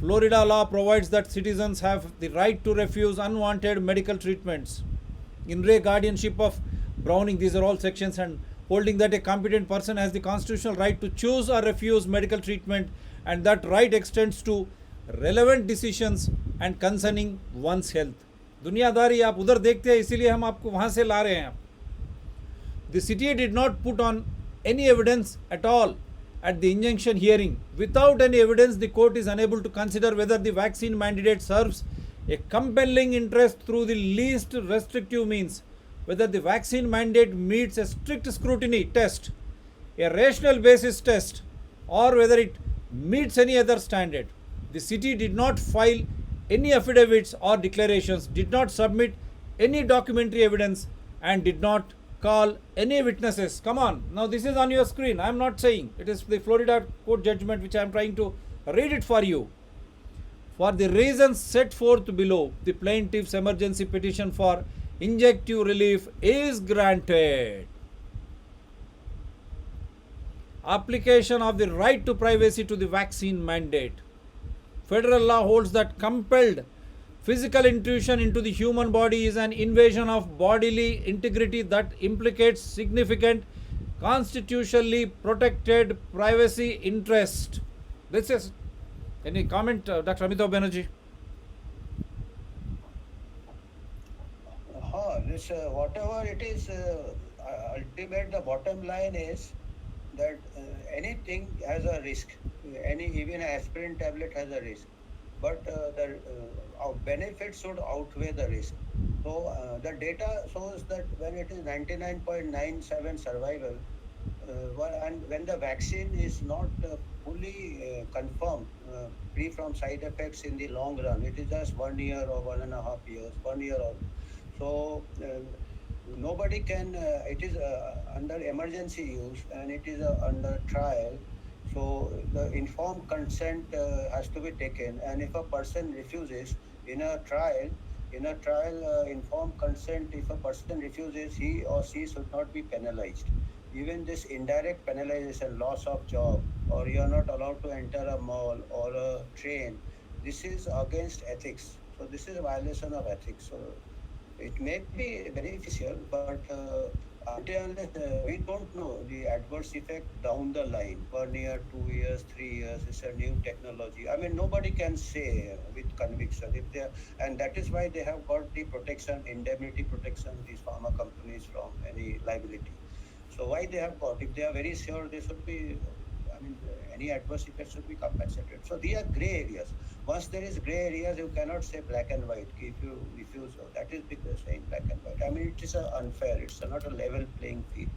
Speaker 2: Florida law provides that citizens have the right to refuse unwanted medical treatments. In re guardianship of Browning, these are all sections, and holding that a competent person has the constitutional right to choose or refuse medical treatment, and that right extends to relevant decisions and concerning one's health. दुनियादारी आप उधर देखते हैं, इसीलिए हम आपको वहाँ से ला रहे हैं. The city did not put on any evidence at all at the injunction hearing. Without any evidence, the court is unable to consider whether the vaccine mandate serves a compelling interest through the least restrictive means, whether the vaccine mandate meets a strict scrutiny test, a rational basis test, or whether it meets any other standard. The city did not file any affidavits or declarations, did not submit any documentary evidence, and did not call any witnesses. Come on, now this is on your screen. I am not saying, it is the Florida court judgment which I am trying to read it for you. For the reasons set forth below, the plaintiff's emergency petition for injunctive relief is granted. Application of the right to privacy to the vaccine mandate. Federal law holds that compelled physical intrusion into the human body is an invasion of bodily integrity that implicates significant constitutionally protected privacy interest. This is, any comment, Dr. Amitabh Banerjee?
Speaker 5: This whatever it is, ultimate the bottom line is that anything has a risk. Any even aspirin tablet has a risk, but the benefits should outweigh the risk. So the data shows that when it is 99.97 survival, and when the vaccine is not fully confirmed, free from side effects in the long run, it is just 1 year or 1.5 years, 1 year or so. Nobody can. It is under emergency use and it is under trial. So the informed consent has to be taken, and if a person refuses in a trial, informed consent, if a person refuses, he or she should not be penalized. Even this indirect penalization, loss of job, or you are not allowed to enter a mall or a train, this is against ethics. So this is a violation of ethics. So it may be beneficial, but until unless we don't know the adverse effect down the line, 1 year, 2 years, 3 years, it's a new technology. I mean, nobody can say with conviction if they, and that is why they have got the protection, indemnity protection, these pharma companies from any liability. So why they have got? If they are very sure, they should be. I mean, any adverse effects should be compensated. So these are gray areas. Once there is gray areas, you cannot say black and white. If you refuse, that is because saying black and white. I mean, it is unfair. It's not a level playing field.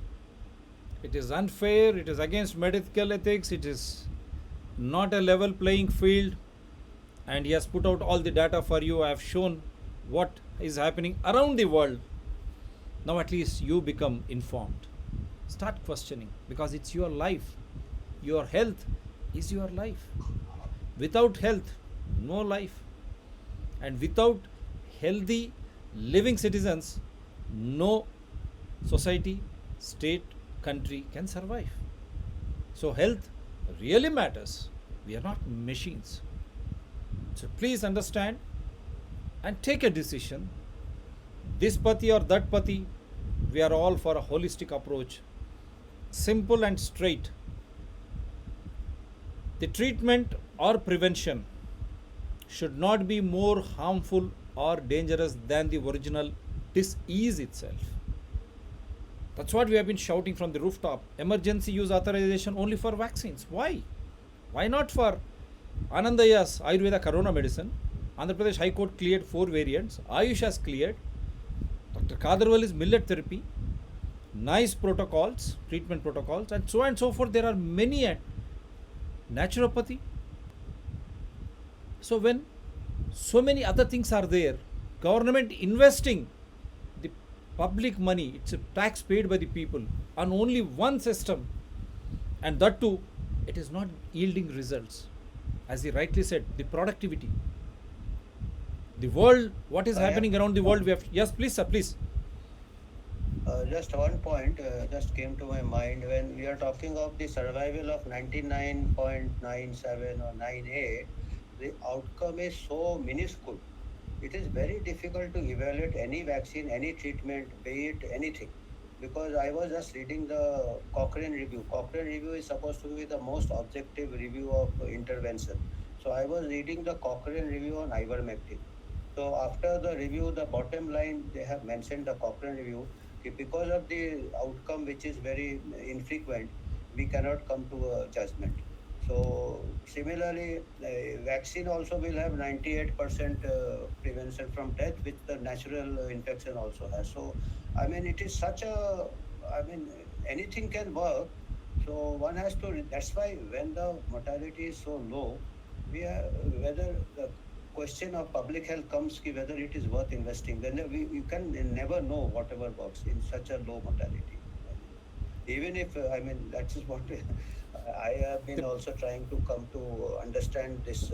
Speaker 2: It is unfair, it is against medical ethics, it is not a level playing field. And he has put out all the data for you. I have shown what is happening around the world. Now at least you become informed. Start questioning, because it's your life. Your health is your life. Without health, no life. And without healthy living citizens, no society, state, country can survive. So health really matters. We are not machines. So please understand and take a decision. This pati or that pati, we are all for a holistic approach. Simple and straight. The treatment or prevention should not be more harmful or dangerous than the original disease itself. That's what we have been shouting from the rooftop. Emergency use authorization only for vaccines. Why? Why not for Anandaya's Ayurveda Corona medicine? Andhra Pradesh High Court cleared 4 variants. Ayush has cleared. Dr. Kadarwal's millet therapy. Nice protocols, treatment protocols, and so forth. There are many at naturopathy. So when so many other things are there, government investing the public money, it's a tax paid by the people on only one system, and that too, it is not yielding results. As he rightly said, the productivity. The world, what is happening around the world, we have. Yes, please, sir, please.
Speaker 5: Just one point just came to my mind when we are talking of the survival of 99.97 or 98. The outcome is so minuscule. It is very difficult to evaluate any vaccine, any treatment, be it anything. Because I was just reading the Cochrane review. Cochrane review is supposed to be the most objective review of intervention. So I was reading the Cochrane review on ivermectin. So after the review, the bottom line, they have mentioned the Cochrane review. Because of the outcome, which is very infrequent, we cannot come to a judgment. So similarly, vaccine also will have 98% prevention from death, which the natural infection also has. So, I mean, it is such a, I mean, anything can work. So one has to, that's why when the mortality is so low, we are, whether the question of public health comes, whether it is worth investing, then you can never know whatever works in such a low mortality. Even if, I mean, that is what I have been also trying to come to understand this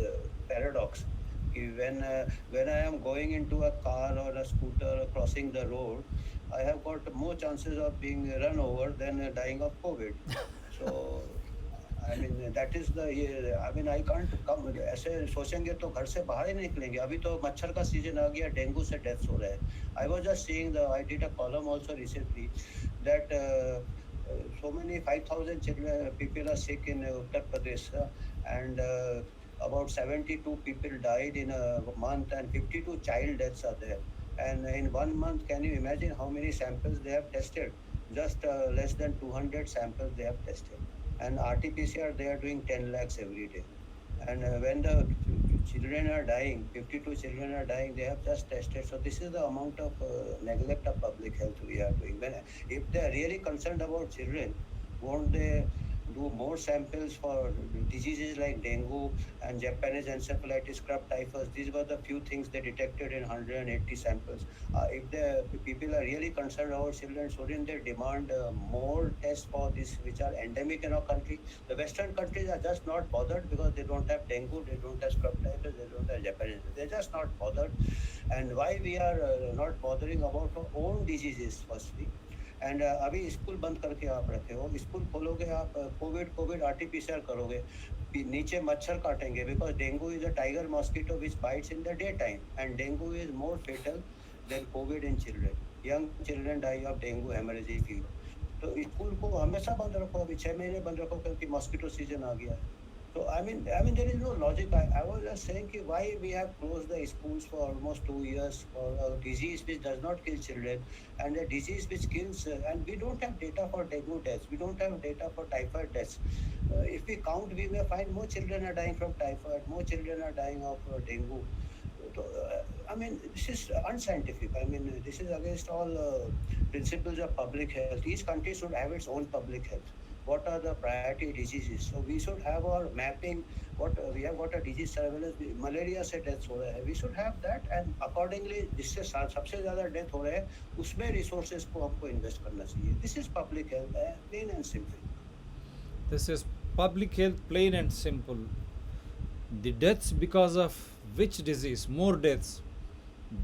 Speaker 5: paradox. When I am going into a car or a scooter crossing the road, I have got more chances of being run over than dying of COVID. So I mean that is the I mean I can't come ऐसे सोचेंगे तो घर से बाहर ही नहीं निकलेंगे अभी तो मच्छर का सीजन आ गया डेंगू से डेथ्स हो रहे हैं I was just seeing I did a column also recently that so many 5,000 children people are sick in Uttar Pradesh and about 72 people died in a month and 52 child deaths are there and in 1 month can you imagine how many samples they have tested just less than 200 samples they have tested and RT-PCR they are doing 10 lakhs every day. And when the children are dying, 52 children are dying, they have just tested. So this is the amount of neglect of public health we are doing. If they are really concerned about children, won't they do more samples for diseases like dengue and Japanese encephalitis, scrub typhus? These were the few things they detected in 180 samples. If the people are really concerned about children, shouldn't they demand more tests for this, which are endemic in our country? The Western countries are just not bothered because they don't have dengue, they don't have scrub typhus, they don't have Japanese. They're just not bothered. And why we are not bothering about our own diseases firstly? And अभी school बंद करके आप रखे हो, school खोलोगे आप, Covid RTPCR करोगे, नीचे मच्छर काटेंगे, because dengue is a tiger mosquito which bites in the day time and dengue is more fatal than COVID in children. Young children die of dengue haemorrhagic fever. तो school को हमेशा बंद रखो, अभी 6 महीने बंद रखो क्योंकि मॉस्किटो सीजन आ गया. So I mean there is no logic. I was just saying कि why we have closed the schools for almost 2 years for a disease which does not kill children, and a disease which kills, and we don't have data for dengue deaths, we don't have data for typhoid deaths. If we count, we may find more children are dying from typhoid, more children are dying of dengue. So, I mean, this is unscientific. I mean, this is against all principles of public health. Each country should have its own public health. What are the priority diseases? So we should have our mapping. What we have got a disease surveillance. Malaria से death हो रहा है, we should have that, and accordingly जिससे सबसे ज़्यादा death हो रहे हैं उसमें रिसोर्सेज को हमको इन्वेस्ट करना चाहिए. This is public health, plain and simple.
Speaker 2: This is public health, plain and simple. The deaths because of which disease, more deaths,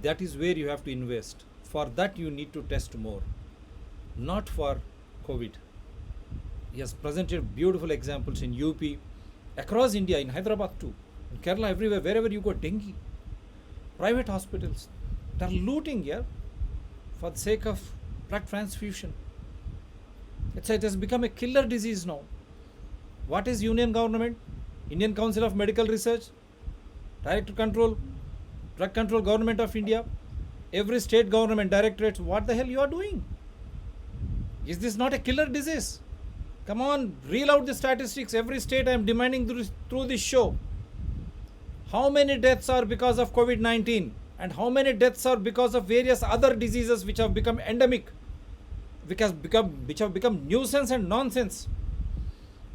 Speaker 2: that is where you have to invest. For that you need to test more, not for COVID. He has presented beautiful examples in UP, across India, in Hyderabad too, in Kerala, everywhere, wherever you go, dengue. Private hospitals, they are looting here for the sake of blood transfusion. It has become a killer disease now. What is Union Government? Indian Council of Medical Research, Director Control, Drug Control, Government of India, every state government directorates, what the hell you are doing? Is this not a killer disease? Come on, reel out the statistics. Every state I am demanding through this show. How many deaths are because of COVID-19 and how many deaths are because of various other diseases which have become endemic, which have become nuisance and nonsense.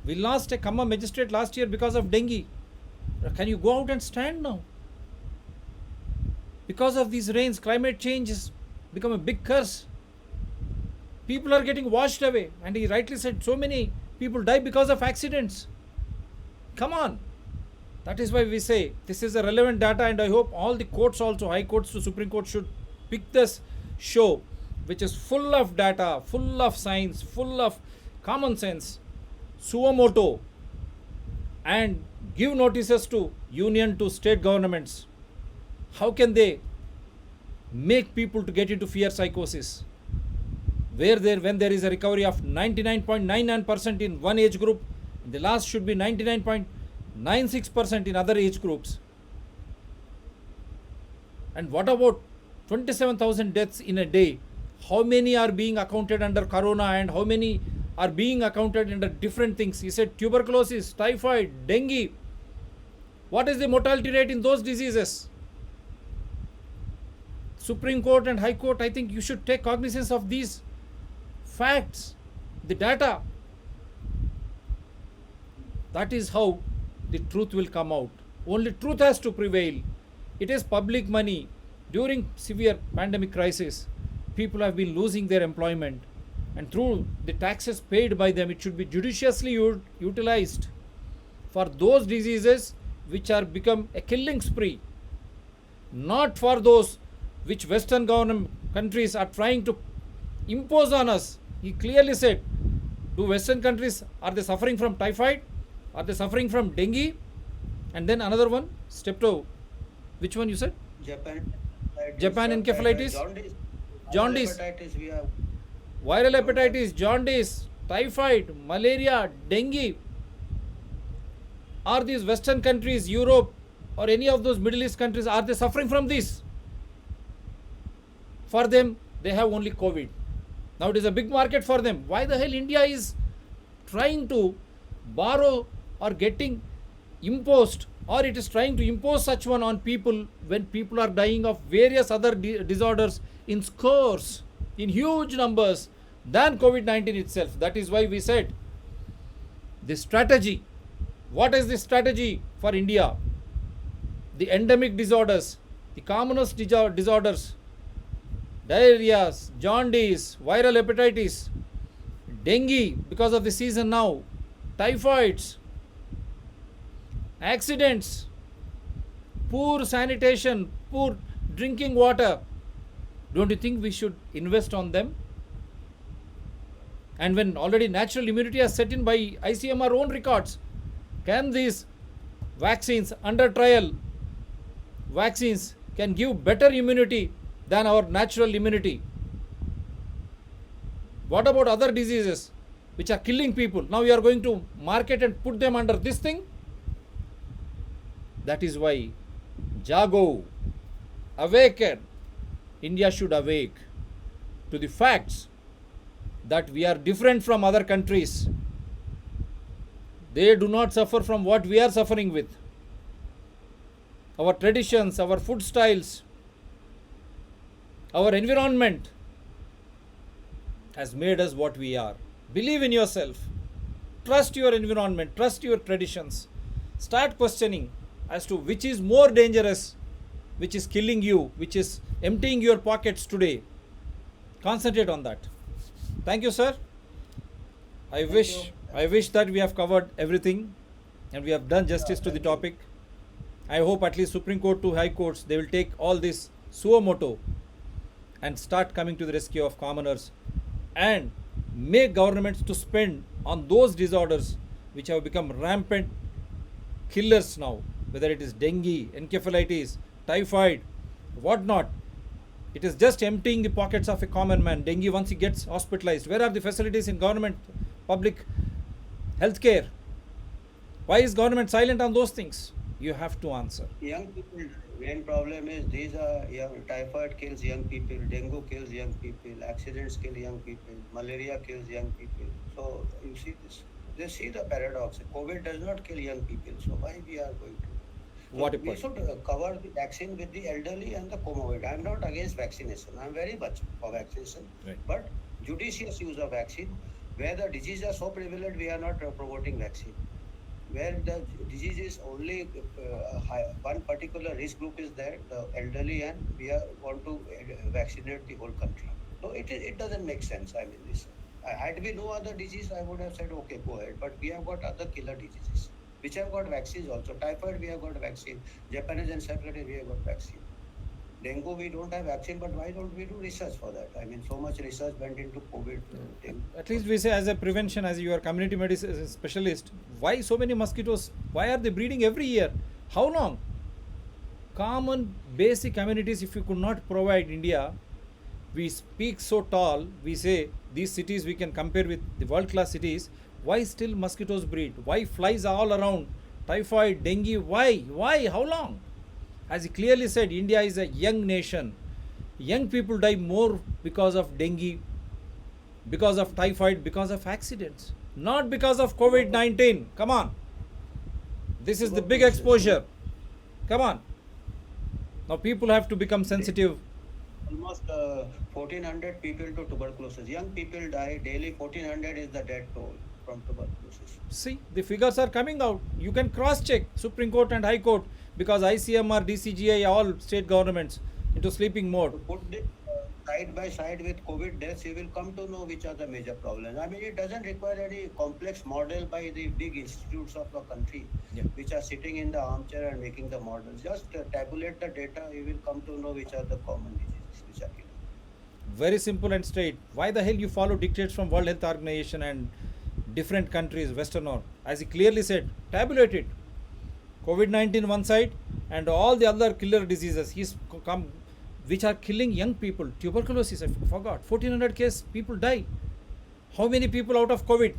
Speaker 2: We lost a Khamma magistrate last year because of dengue. Can you go out and stand now? Because of these rains, climate change has become a big curse. People are getting washed away, and he rightly said so many people die because of accidents. Come on. That is why we say this is a relevant data, and I hope all the courts also, high courts to Supreme Court, should pick this show which is full of data, full of science, full of common sense, suo moto, and give notices to union, to state governments. How can they make people to get into fear psychosis? When there is a recovery of 99.99% in one age group, the last should be 99.96% in other age groups. And what about 27,000 deaths in a day? How many are being accounted under corona and how many are being accounted under different things? He said tuberculosis, typhoid, dengue. What is the mortality rate in those diseases? Supreme Court and High Court, I think you should take cognizance of these facts, the data. That is how the truth will come out. Only truth has to prevail. It is public money. During severe pandemic crisis, people have been losing their employment, and through the taxes paid by them, it should be judiciously utilized for those diseases which are become a killing spree, not for those which Western government countries are trying to impose on us. He clearly said, do Western countries, are they suffering from typhoid? Are they suffering from dengue? And then another one, Strepto. Which one you said? Japan encephalitis. Jaundice.
Speaker 5: Hepatitis we have.
Speaker 2: Viral hepatitis, jaundice, typhoid, malaria, dengue. Are these Western countries, Europe, or any of those Middle East countries, are they suffering from this? For them, they have only COVID. Now it is a big market for them. Why the hell India is trying to borrow or getting imposed, or it is trying to impose such one on people when people are dying of various other disorders in scores, in huge numbers than COVID-19 itself. That is why we said the strategy. What is the strategy for India? The endemic disorders, the commonest disorders, diarrhea, jaundice, viral hepatitis, dengue because of the season now, typhoids, accidents, poor sanitation, poor drinking water. Don't you think we should invest on them? And when already natural immunity is set in by ICMR own records, can these vaccines under trial vaccines can give better immunity than our natural immunity? What about other diseases which are killing people? Now we are going to market and put them under this thing? That is why Jago, awaken. India should awake to the facts that we are different from other countries. They do not suffer from what we are suffering with. Our traditions, our food styles, our environment has made us what we are. Believe in yourself. Trust your environment. Trust your traditions. Start questioning as to which is more dangerous, which is killing you, which is emptying your pockets today. Concentrate on that. Thank you, sir. I wish that we have covered everything and we have done justice to the topic. I hope at least Supreme Court to High Courts, they will take all this suo moto and start coming to the rescue of commoners and make governments to spend on those disorders which have become rampant killers now, whether it is dengue, encephalitis, typhoid, whatnot. It is just emptying the pockets of a common man. Dengue, once he gets hospitalized, where are the facilities in government, public health care? Why is government silent on those things? You have to answer.
Speaker 5: Young people, main problem is these are young, typhoid kills young people, dengue kills young people, accidents kill young people, malaria kills young people. So you see this, they see the paradox. COVID does not kill young people, so why we are going to? So
Speaker 2: What a
Speaker 5: we
Speaker 2: point.
Speaker 5: should cover the vaccine with the elderly and the comorbid. I am not against vaccination. I am very much for vaccination,
Speaker 2: Right.
Speaker 5: but judicious use of vaccine. Where the disease are so prevalent, we are not promoting vaccine. Where the disease is only one particular risk group is there, the elderly, and we want to vaccinate the whole country. So it doesn't make sense. I mean, this. Had we no other disease, I would have said okay, go ahead. But we have got other killer diseases, which have got vaccines also. Typhoid, we have got vaccine. Japanese encephalitis, we have got vaccine. Dengue, we don't have vaccine, but why don't we do research for that? I mean, so much research went into COVID. Dengue.
Speaker 2: At least we say as a prevention, as you are community medicine specialist, why so many mosquitoes? Why are they breeding every year? How long? Common basic amenities if you could not provide India, we speak so tall, we say these cities we can compare with the world class cities. Why still mosquitoes breed? Why flies are all around? Typhoid, dengue, why? Why? How long? As he clearly said, India is a young nation. Young people die more because of dengue, because of typhoid, because of accidents, not because of COVID-19. Come on. This is the big exposure. Come on. Now people have to become sensitive.
Speaker 5: Almost 1,400 people to tuberculosis. Young people die daily. 1,400 is the death toll from tuberculosis.
Speaker 2: See, the figures are coming out. You can cross-check Supreme Court and High Court because ICMR, DCGI, all state governments into sleeping
Speaker 5: To
Speaker 2: mode.
Speaker 5: put this side by side with COVID deaths, you will come to know which are the major problems. I mean, it doesn't require any complex model by the big institutes of the country,
Speaker 2: Yeah.
Speaker 5: which are sitting in the armchair and making the models. Just tabulate the data, you will come to know which are the common diseases which are killing.
Speaker 2: Very simple and straight. Why the hell you follow dictates from World Health Organization and different countries, Western or, as he clearly said, tabulate it. COVID-19 one side and all the other killer diseases come, which are killing young people. Tuberculosis, I forgot. 1,400 cases, people die. How many people out of COVID?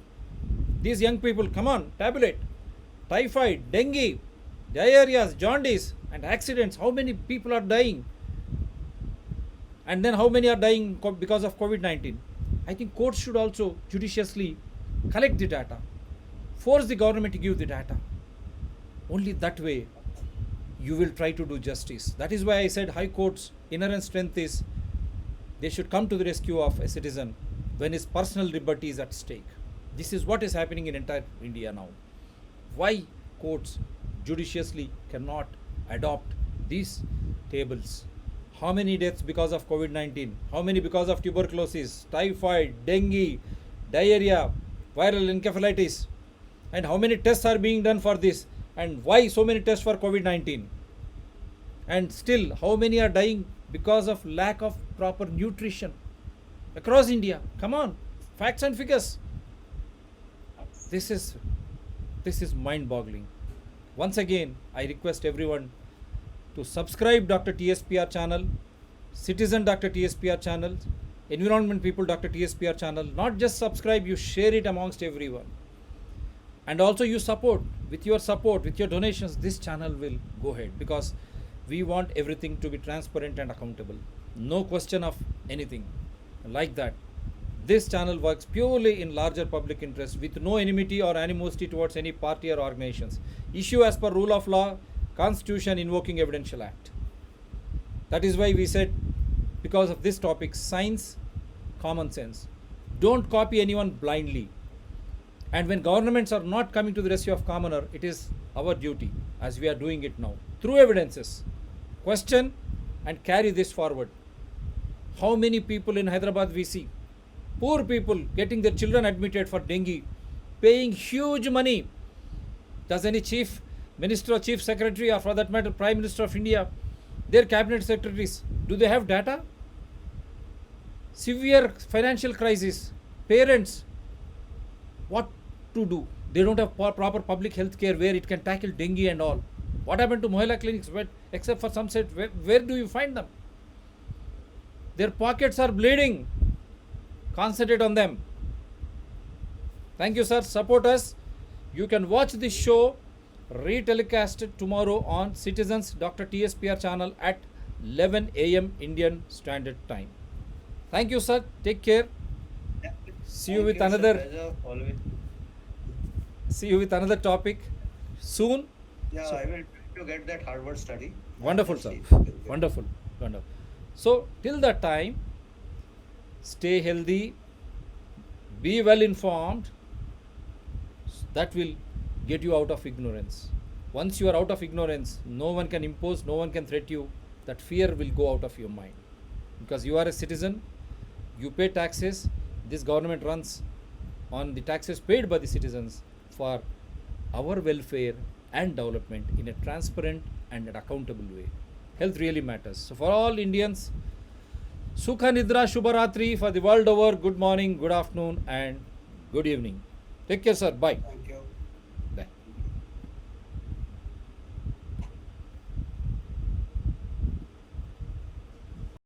Speaker 2: These young people, come on, tabulate. Typhoid, dengue, diarrhea, jaundice, and accidents. How many people are dying? And then how many are dying because of COVID-19? I think courts should also judiciously collect the data. force the government to give the data. Only that way you will try to do justice. That is why I said High Court's inherent strength is they should come to the rescue of a citizen when his personal liberty is at stake. This is what is happening in entire India now. Why courts judiciously cannot adopt these tables? How many deaths because of COVID-19? How many because of tuberculosis, typhoid, dengue, diarrhea, viral encephalitis? And how many tests are being done for this? And why so many tests for COVID-19? And still, how many are dying because of lack of proper nutrition across India? Come on, facts and figures. This is mind-boggling. Once again, I request everyone to subscribe Dr. TSPR channel, Citizen Dr. TSPR channel, Environment People Dr. TSPR channel. Not just subscribe, you share it amongst everyone. And also you support, with your donations, this channel will go ahead, because we want everything to be transparent and accountable. No question of anything like that. This channel works purely in larger public interest with no enmity or animosity towards any party or organizations. Issue as per rule of law, Constitution, invoking Evidential Act. That is why we said, because of this topic, science, common sense. Don't copy anyone blindly. And when governments are not coming to the rescue of commoner, it is our duty, as we are doing it now, through evidences, question and carry this forward. How many people in Hyderabad we see? Poor people getting their children admitted for dengue, paying huge money. Does any chief minister or chief secretary, or for that matter Prime Minister of India, their cabinet secretaries, do they have data? Severe financial crisis, parents, what to do? They don't have proper public health care where it can tackle dengue and all. What happened to Mohalla clinics? Except for some set, where do you find them? Their pockets are bleeding. Concentrate on them. Thank you, sir. Support us. You can watch this show retelecasted tomorrow on Citizens Dr. TSPR channel at 11 a.m. Indian Standard Time. Thank you, sir. Take care.
Speaker 5: Yeah.
Speaker 2: See you
Speaker 5: Thank
Speaker 2: with
Speaker 5: sir.
Speaker 2: another.
Speaker 5: Pleasure, always.
Speaker 2: See you with another topic soon.
Speaker 5: Yeah,
Speaker 2: So-
Speaker 5: I will try to get that Harvard study.
Speaker 2: Wonderful,
Speaker 5: Let's
Speaker 2: sir.
Speaker 5: see.
Speaker 2: Wonderful. Wonderful. So, till that time, stay healthy, be well informed. That will get you out of ignorance. Once you are out of ignorance, no one can impose, no one can threat you. That fear will go out of your mind. Because you are a citizen, you pay taxes, this government runs on the taxes paid by the citizens for our welfare and development in a transparent and an accountable way. Health really matters. So for all Indians, Sukha Nidra Shubharatri, for the world over, good morning, good afternoon and good evening. Take care, sir. Bye.
Speaker 5: Thank you.